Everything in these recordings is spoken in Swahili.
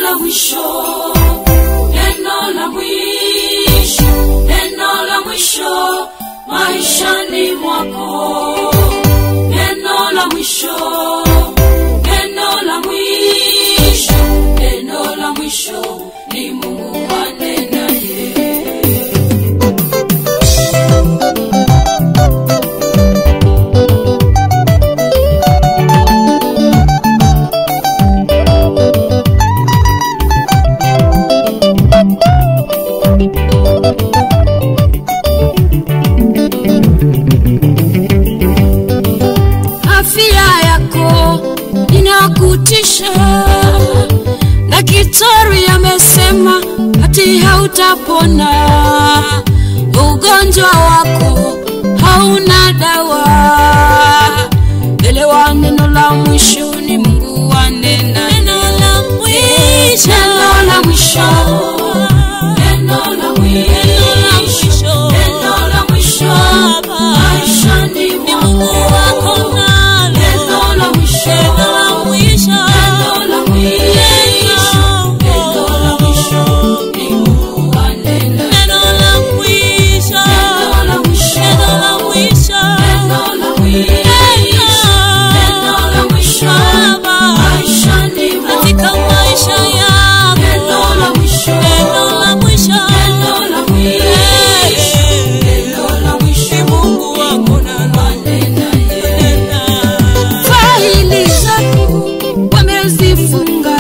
la mwisho, neno la mwisho, neno la mwisho maishani mwako. Neno la mwisho, neno la mwisho, neno la mwisho ni Mungu anenaye. Afya yako inakutisha, daktari amesema ati hautapona. Ugonjwa wako hauna dawa. Elewa neno la mwisho ni Mungu anena. Neno la mwisho, neno la mwisho, neno la mwisho, neno la mwisho maishani mwako. Neno la mwisho, neno la mwisho, neno la mwisho, neno la mwisho ni Mungu anena. Neno la mwisho, neno la mwisho, neno la mwisho, neno la mwisho, neno la mwisho maishani mwako. Katika maisha yako neno la mwisho, neno la mwisho, neno la mwisho, neno la mwisho Mungu wako na anena. Faili zako wamezifunga,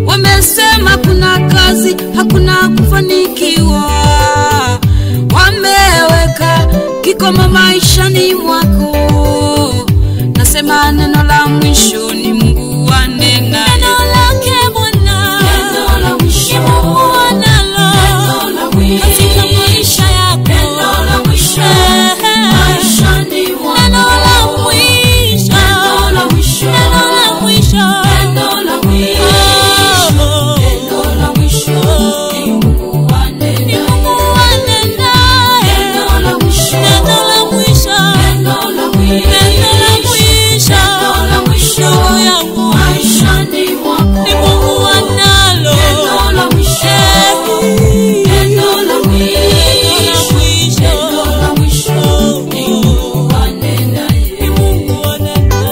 wamesema kuna kazi hakuna kufanikiwa. Wameweka kikomo maishani mwako. Nasema neno la mwisho ni Mungu anena. Neno lake Bwana, neno la mwisho Mungu analo. Neno la mwisho katika maisha yako. Neno la mwisho maishani mwako. Neno la mwisho, neno la mwisho, neno la mwisho, neno la mwisho, neno la mwisho ni Mungu anena. Mungu anena. Neno la mwisho, neno la mwisho, neno la mwisho, neno la mwisho, neno la mwisho yangu maishani mwako ni Mungu analo. Neno la mwisho, neno la mwisho, neno la mwisho ni Mungu anena. Ni Mungu anena.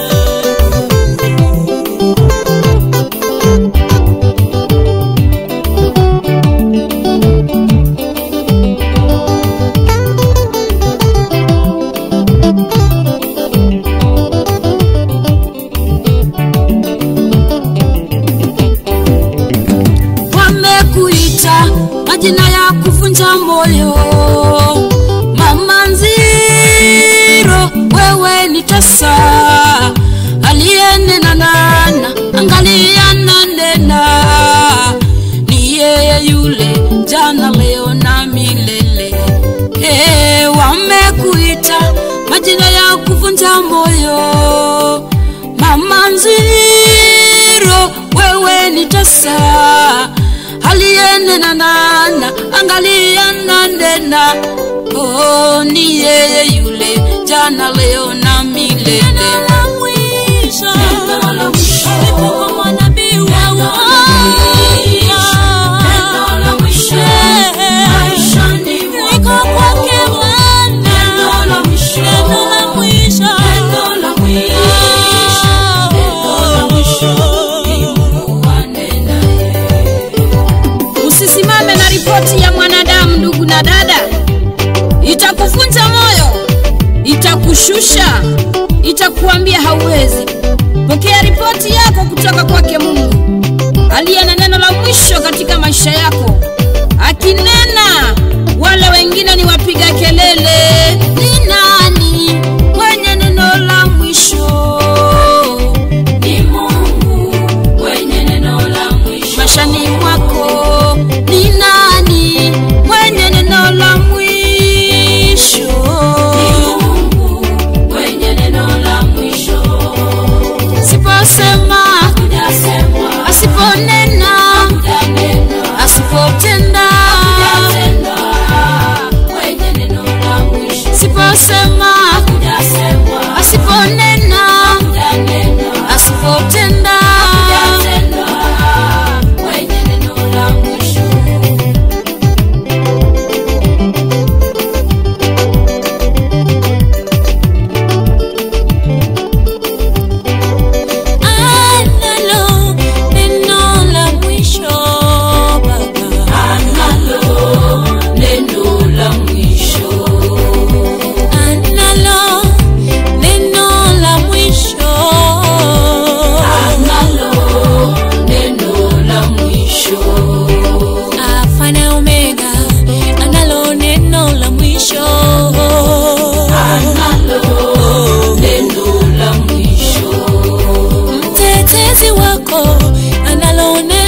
Wamekuita majina ya kuvunja moyo. Mama Nziro, wewe ni tasa. Aliyenena nana, angalia nanena. Ni yeye yule jana leo na milele. Wamekuita majina ya kuvunja moyo. Mama Nziro, wewe ni tasa. Aliyenena nana, angalia nanena. Oh, ni yeye yule jana leo na milele. Neno la mwisho, neno la mwisho lipo kwa manabii wao. Neno la mwisho maishani mwako kwake Bwana. Neno la mwisho, neno la mwisho, neno la mwisho, neno la mwisho ni Mungu anena. Usisimame na ripoti ya mwanadamu ndugu na dada. Itakuvunja moyo, itakushusha, itakuambia hauwezi. Pokea ripoti yako kutoka kwake Mungu aliye na neno la mwisho katika maisha yako. Akinena wale wengine ni wapiga kelele. Ni nani mwenye neno la mwisho? Ni Mungu mwenye neno la mwisho maishani mwako. Ni nani mwenye neno la mwisho? Ni Mungu mwenye neno la mwisho. Siposema asiponena, asipotenda yako yanaloonekana